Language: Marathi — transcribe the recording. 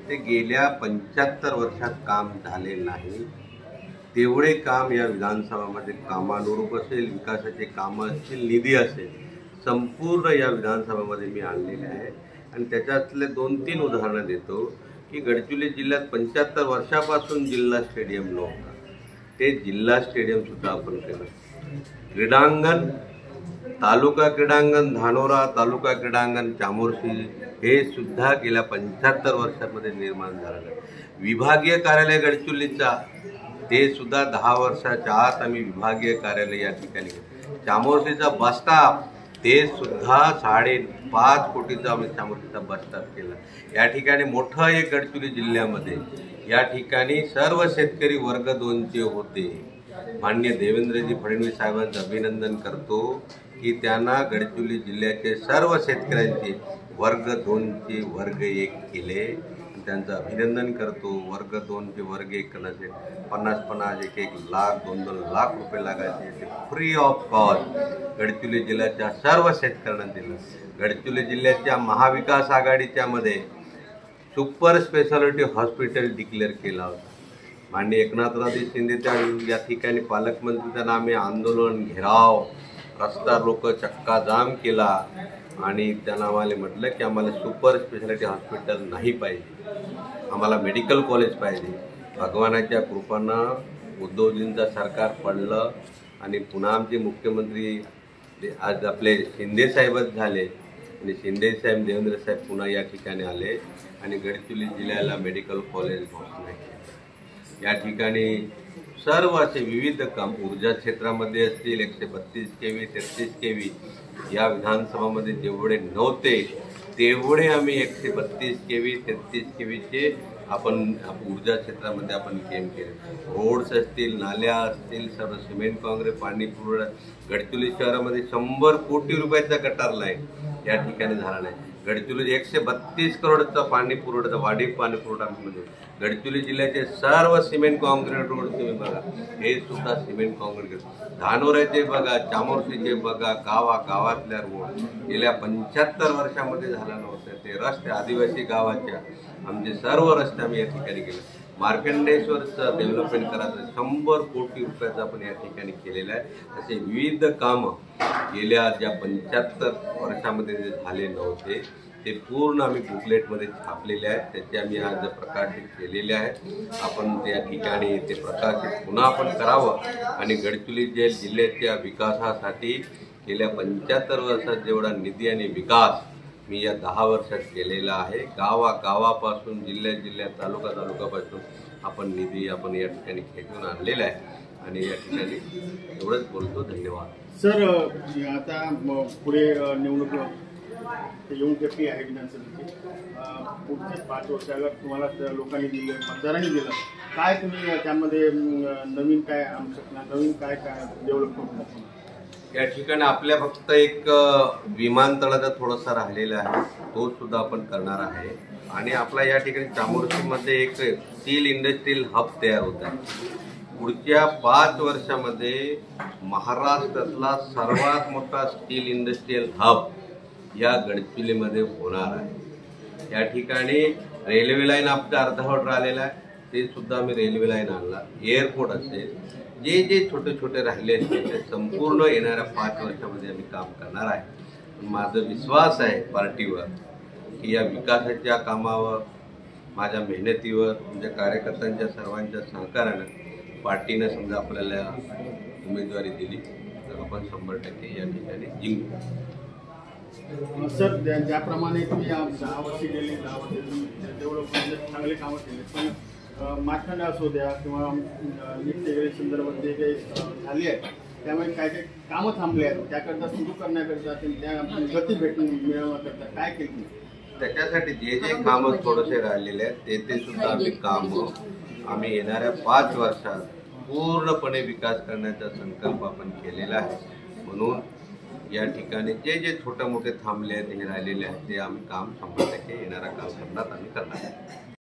ते गेल्या 75 वर्षात काम झाले नाही। तेवढे काम या विधानसभामध्ये कामानुरूप असेल, विकासाचे कामं असतील, निधी असेल, संपूर्ण या विधानसभामध्ये मी आणलेले आहे। आणि त्याच्यातले 2-3 उदाहरणं देतो की गडचिरोली जिल्ह्यात 75 वर्षापासून जिल्हा स्टेडियम नव्हता, ते जिल्हा स्टेडियम सुद्धा आपण केलं। क्रीडांगण, तालुका क्रीडांगण धानोरा, तालुका क्रीडांगण चामोर्शी हे सुद्धा गेल्या 75 वर्षांमध्ये निर्माण झालेलं आहे। विभागीय कार्यालय गडचिरोलीचा ते सुद्धा 10 वर्षाच्या आत आम्ही विभागीय कार्यालय या ठिकाणी केलं। चामोर्शीचा बस स्टॉप ते सुद्धा 5.5 कोटीचा आम्ही चामोर्शीचा बस स्टॉप केला। या ठिकाणी मोठं एक गडचिरोली जिल्ह्यामध्ये या ठिकाणी सर्व शेतकरी वर्ग 2चे होते। माननीय देवेंद्रजी फडणवीस साहेबांचं अभिनंदन करतो की त्यांना गडचिरोली जिल्ह्याचे सर्व शेतकऱ्यांचे वर्ग 2चे वर्ग 1 केले। त्यांचं अभिनंदन करतो। वर्ग 2चे वर्ग 1 करण्याचे 50-50, 1-1 लाख, 2-2 लाख रुपये लागायचे ते फ्री ऑफ कॉस्ट गडचिरोली जिल्ह्याच्या सर्व शेतकऱ्यांना दिलं। गडचिरोली जिल्ह्याच्या महाविकास आघाडीच्या मध्ये सुपर स्पेशालिटी हॉस्पिटल डिक्लेअर केला होता। माननीय एकनाथरावजी शिंदे त्या या ठिकाणी पालकमंत्रीच्या नामे आंदोलन, घेराव, रस्ता रोको, चक्का जाम केला आणि त्यांना आम्हाला म्हटलं की आम्हाला सुपर स्पेशालिटी हॉस्पिटल नाही पाहिजे, आम्हाला मेडिकल कॉलेज पाहिजे। भगवानाच्या कृपानं उद्धवजींचं सरकार पडलं आणि पुन्हा आमचे मुख्यमंत्री आज आपले शिंदे साहेबच झाले आणि शिंदे साहेब, देवेंद्र साहेब पुन्हा या ठिकाणी आले आणि गडचिरोली जिल्ह्याला मेडिकल कॉलेज घोषणा केली। या ठिकाणी सर्व असे विविध काम ऊर्जा क्षेत्रामध्ये असतील, 132 kV, 33 kV या विधानसभामध्ये जेवढे नव्हते तेवढे आम्ही 132 kV, 33 kVचे आपण ऊर्जा क्षेत्रामध्ये आपण केम केले। रोड्स असतील, नाल्या असतील, सर्व सिमेंट काँक्रीट, पाणी पुरवठा गडचिरोली शहरामध्ये 100 कोटी रुपयाचा गटार लाईन या ठिकाणी झाला नाही। गडचिरोली 132 करोडचा पाणी पुरवठा, वाढीव पाणी पुरवठा म्हणजे गडचिरोली जिल्ह्याचे सर्व सिमेंट काँक्रीट रोड तुम्ही बघा, हे सुद्धा सिमेंट काँक्रीट। धानोऱ्याचे बघा, चामोर्शीचे बघा, गावातल्या रोड गेल्या 75 वर्षामध्ये झाला नव्हता। ते रस्ते आदिवासी गावाच्या आमचे सर्व रस्ते आम्ही या ठिकाणी केले। मार्कंडेश्वरचं डेव्हलपमेंट करायचं 100 कोटी रुपयाचं आपण या ठिकाणी केलेलं आहे। असे विविध कामं गेल्या ज्या 75 वर्षामध्ये जे झाले नव्हते ते पूर्ण आम्ही बुकलेटमध्ये छापलेले आहेत, त्याचे आम्ही आज प्रकाशित केलेले आहेत। आपण त्या ठिकाणी ते प्रकाशित पुन्हा आपण करावं आणि गडचिरोली जिल्ह्याच्या विकासासाठी गेल्या 75 वर्षात जेवढा निधी आणि विकास मी या 10 वर्षात केलेला आहे, गावापासून जिल्ह्यात तालुकापासून आपण निधी आपण या ठिकाणी खेचून आणलेला आहे आणि या ठिकाणी एवढंच बोलतो। धन्यवाद सर। आता पुढे निवडणूक येऊन टप्पी आहे विधानसभेची, पुढचे 5 वर्षाला तुम्हाला लोकांनी दिलं, मतदारांनी दिलं, काय तुम्ही त्यामध्ये नवीन काय आणू शकणार, नवीन काय डेव्हलप करू शकणार? या ठिकाणी आपल्या फक्त एक विमानतळाचा थोडासा राहिलेला आहे, तो सुद्धा आपण करणार आहे आणि आपला या ठिकाणी चामोर्शीमध्ये एक स्टील इंडस्ट्रियल हब तयार होत आहे। पुढच्या 5 वर्षामध्ये महाराष्ट्रातला सर्वात मोठा स्टील इंडस्ट्रियल हब या गडचिरोलीमध्ये होणार आहे। या ठिकाणी रेल्वे लाईन आपलं अर्धवट राहिलेला आहे, ते सुद्धा आम्ही रेल्वे लाईन आणला। एअरपोर्ट असेल, जे छोटे राहिले असतील ते संपूर्ण येणाऱ्या 5 वर्षामध्ये आम्ही काम करणार आहे। माझा विश्वास आहे पार्टीवर की या विकासाच्या कामावर, माझ्या मेहनतीवर, तुमच्या कार्यकर्त्यांच्या सर्वांच्या सहकार्यानं पार्टीनं समजा आपल्याला उमेदवारी दिली तर आपण 100% या ठिकाणी जिंकू। सर, ज्याप्रमाणे तुम्ही 10 वर्षे गेले, 10 वर्षे डेव्हलपमेंट चांगले कामं केले, पण मार्कंड असू द्या किंवा नीट संदर्भात जे काही झाली आहे त्यामुळे काय कामं थांबले आहेत, त्याकरता सुरू करण्याकरता त्या गती मिळवण्याकरता काय केलं? त्याच्यासाठी जे कामं थोडेसे राहिलेले आहेत ते सुद्धा आम्ही कामं आम्ही येणाऱ्या 5 वर्षात पूर्णपणे विकास करण्याचा संकल्प आपण केलेला आहे। म्हणून या ठिकाणी जे छोटे मोठे थांबले आहेत, हे राहिलेले आहेत, ते आम्ही काम 100% येणाऱ्या कालखंडात आम्ही करणार आहे।